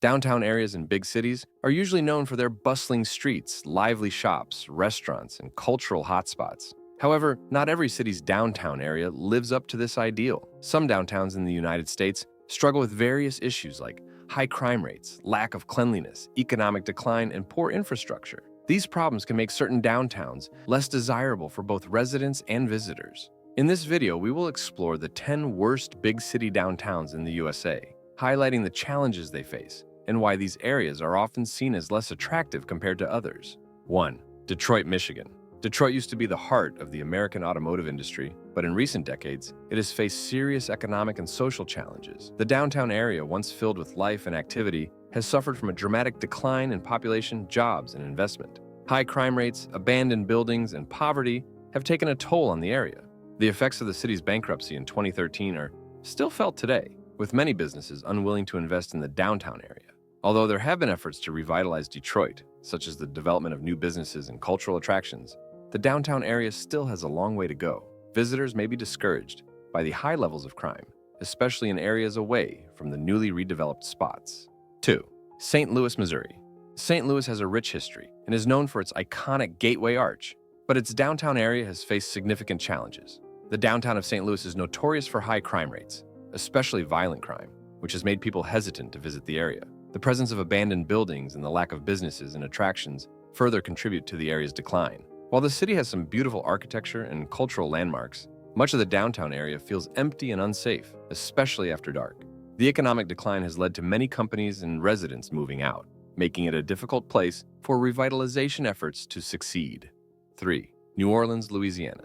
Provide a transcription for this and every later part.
Downtown areas in big cities are usually known for their bustling streets, lively shops, restaurants, and cultural hotspots. However, not every city's downtown area lives up to this ideal. Some downtowns in the United States struggle with various issues like high crime rates, lack of cleanliness, economic decline, and poor infrastructure. These problems can make certain downtowns less desirable for both residents and visitors. In this video, we will explore the 10 worst big city downtowns in the USA, highlighting the challenges they face and why these areas are often seen as less attractive compared to others. 1. Detroit, Michigan. Detroit used to be the heart of the American automotive industry, but in recent decades, it has faced serious economic and social challenges. The downtown area, once filled with life and activity, has suffered from a dramatic decline in population, jobs, and investment. High crime rates, abandoned buildings, and poverty have taken a toll on the area. The effects of the city's bankruptcy in 2013 are still felt today, with many businesses unwilling to invest in the downtown area. Although there have been efforts to revitalize Detroit, such as the development of new businesses and cultural attractions, the downtown area still has a long way to go. Visitors may be discouraged by the high levels of crime, especially in areas away from the newly redeveloped spots. 2. St. Louis, Missouri. St. Louis has a rich history and is known for its iconic Gateway Arch, but its downtown area has faced significant challenges. The downtown of St. Louis is notorious for high crime rates, especially violent crime, which has made people hesitant to visit the area. The presence of abandoned buildings and the lack of businesses and attractions further contribute to the area's decline. While the city has some beautiful architecture and cultural landmarks, much of the downtown area feels empty and unsafe, especially after dark. The economic decline has led to many companies and residents moving out, making it a difficult place for revitalization efforts to succeed. 3. New Orleans, Louisiana.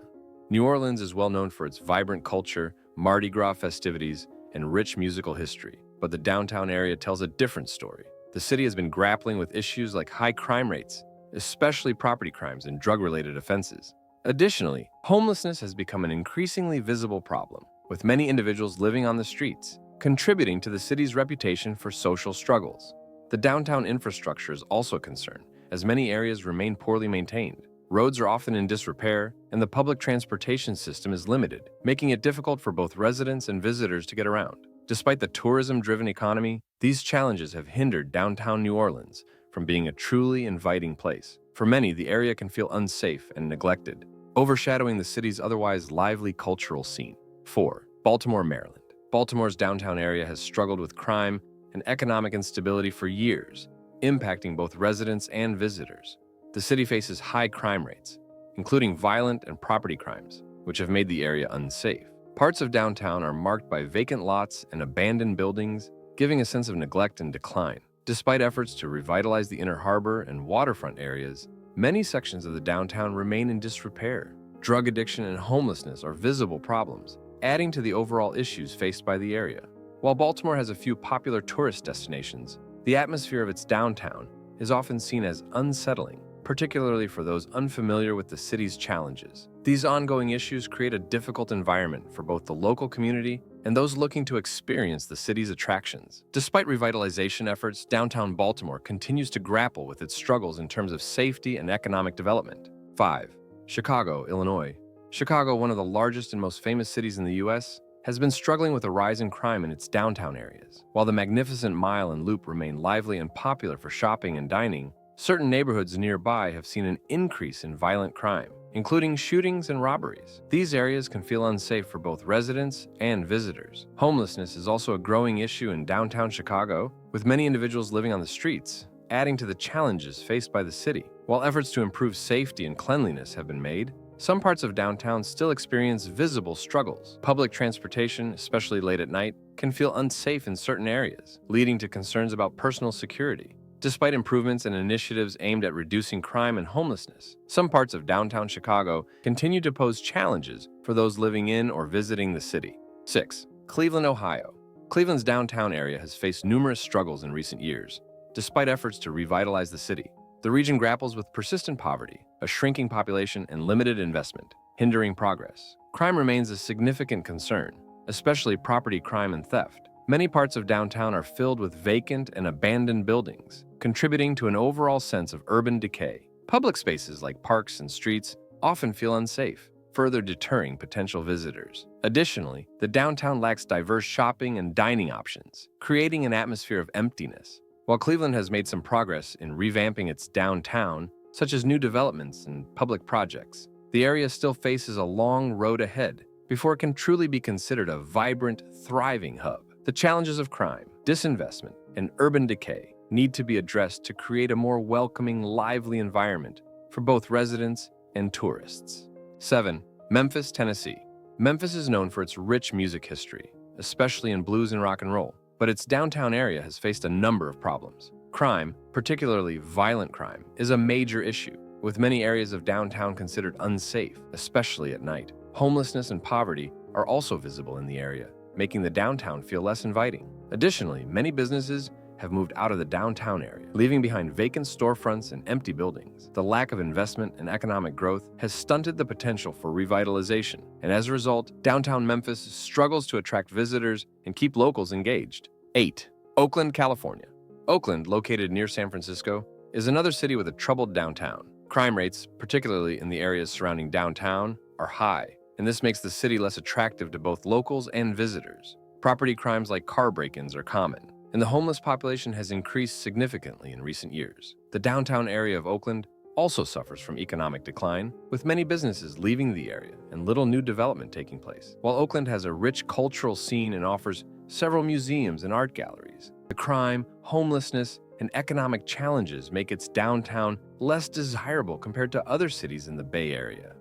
New Orleans is well known for its vibrant culture, Mardi Gras festivities, and rich musical history, but the downtown area tells a different story. The city has been grappling with issues like high crime rates, especially property crimes and drug-related offenses. Additionally, homelessness has become an increasingly visible problem, with many individuals living on the streets, contributing to the city's reputation for social struggles. The downtown infrastructure is also a concern, as many areas remain poorly maintained. Roads are often in disrepair, and the public transportation system is limited, making it difficult for both residents and visitors to get around. Despite the tourism-driven economy, these challenges have hindered downtown New Orleans from being a truly inviting place. For many, the area can feel unsafe and neglected, overshadowing the city's otherwise lively cultural scene. 4. Baltimore, Maryland. Baltimore's downtown area has struggled with crime and economic instability for years, impacting both residents and visitors. The city faces high crime rates, including violent and property crimes, which have made the area unsafe. Parts of downtown are marked by vacant lots and abandoned buildings, giving a sense of neglect and decline. Despite efforts to revitalize the inner harbor and waterfront areas, many sections of the downtown remain in disrepair. Drug addiction and homelessness are visible problems, adding to the overall issues faced by the area. While Baltimore has a few popular tourist destinations, the atmosphere of its downtown is often seen as unsettling, particularly for those unfamiliar with the city's challenges. These ongoing issues create a difficult environment for both the local community and those looking to experience the city's attractions. Despite revitalization efforts, downtown Baltimore continues to grapple with its struggles in terms of safety and economic development. 5. Chicago, Illinois. Chicago, one of the largest and most famous cities in the U.S., has been struggling with a rise in crime in its downtown areas. While the Magnificent Mile and Loop remain lively and popular for shopping and dining, certain neighborhoods nearby have seen an increase in violent crime, including shootings and robberies. These areas can feel unsafe for both residents and visitors. Homelessness is also a growing issue in downtown Chicago, with many individuals living on the streets, adding to the challenges faced by the city. While efforts to improve safety and cleanliness have been made, some parts of downtown still experience visible struggles. Public transportation, especially late at night, can feel unsafe in certain areas, leading to concerns about personal security. Despite improvements and initiatives aimed at reducing crime and homelessness, some parts of downtown Chicago continue to pose challenges for those living in or visiting the city. 6. Cleveland, Ohio. Cleveland's downtown area has faced numerous struggles in recent years. Despite efforts to revitalize the city, the region grapples with persistent poverty, a shrinking population, and limited investment, hindering progress. Crime remains a significant concern, especially property crime and theft. Many parts of downtown are filled with vacant and abandoned buildings, contributing to an overall sense of urban decay. Public spaces like parks and streets often feel unsafe, further deterring potential visitors. Additionally, the downtown lacks diverse shopping and dining options, creating an atmosphere of emptiness. While Cleveland has made some progress in revamping its downtown, such as new developments and public projects, the area still faces a long road ahead before it can truly be considered a vibrant, thriving hub. The challenges of crime, disinvestment, and urban decay need to be addressed to create a more welcoming, lively environment for both residents and tourists. 7. Memphis, Tennessee. Memphis is known for its rich music history, especially in blues and rock and roll, but its downtown area has faced a number of problems. Crime, particularly violent crime, is a major issue, with many areas of downtown considered unsafe, especially at night. Homelessness and poverty are also visible in the area, making the downtown feel less inviting. Additionally, many businesses have moved out of the downtown area, leaving behind vacant storefronts and empty buildings. The lack of investment and economic growth has stunted the potential for revitalization, and as a result, downtown Memphis struggles to attract visitors and keep locals engaged. 8. Oakland, California. Oakland, located near San Francisco, is another city with a troubled downtown. Crime rates, particularly in the areas surrounding downtown, are high, and this makes the city less attractive to both locals and visitors. Property crimes like car break-ins are common, and the homeless population has increased significantly in recent years. The downtown area of Oakland also suffers from economic decline, with many businesses leaving the area and little new development taking place. While Oakland has a rich cultural scene and offers several museums and art galleries, the crime, homelessness, and economic challenges make its downtown less desirable compared to other cities in the Bay Area.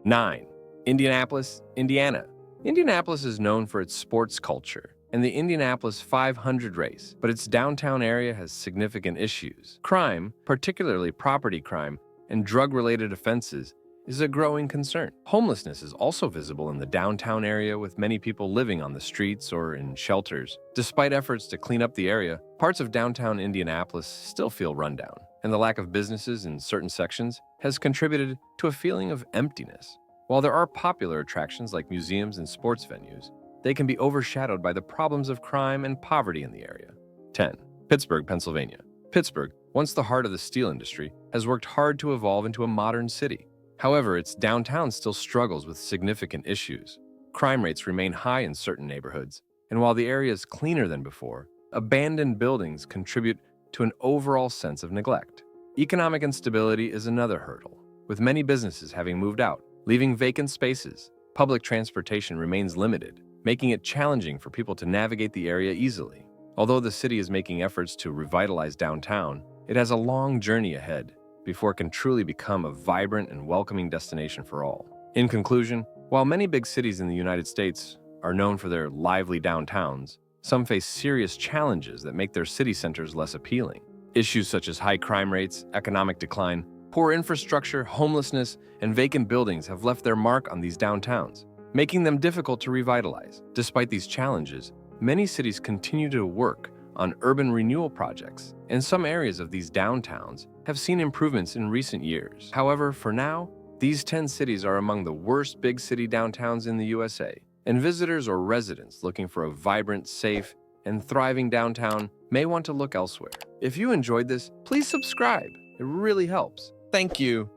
9. Indianapolis, Indiana. Indianapolis is known for its sports culture and the Indianapolis 500 race, but its downtown area has significant issues. Crime, particularly property crime and drug-related offenses, is a growing concern. Homelessness is also visible in the downtown area, with many people living on the streets or in shelters. Despite efforts to clean up the area, parts of downtown Indianapolis still feel rundown, and the lack of businesses in certain sections has contributed to a feeling of emptiness. While there are popular attractions like museums and sports venues, they can be overshadowed by the problems of crime and poverty in the area. 10. Pittsburgh, Pennsylvania. Pittsburgh, once the heart of the steel industry, has worked hard to evolve into a modern city. However, its downtown still struggles with significant issues. Crime rates remain high in certain neighborhoods, and while the area is cleaner than before, abandoned buildings contribute to an overall sense of neglect. Economic instability is another hurdle, with many businesses having moved out, leaving vacant spaces. Public transportation remains limited, making it challenging for people to navigate the area easily. Although the city is making efforts to revitalize downtown, it has a long journey ahead before it can truly become a vibrant and welcoming destination for all. In conclusion, while many big cities in the United States are known for their lively downtowns, some face serious challenges that make their city centers less appealing. Issues such as high crime rates, economic decline, poor infrastructure, homelessness, and vacant buildings have left their mark on these downtowns, making them difficult to revitalize. Despite these challenges, many cities continue to work on urban renewal projects, and some areas of these downtowns have seen improvements in recent years. However, for now, these 10 cities are among the worst big city downtowns in the USA, and visitors or residents looking for a vibrant, safe, and thriving downtown may want to look elsewhere. If you enjoyed this, please subscribe. It really helps. Thank you.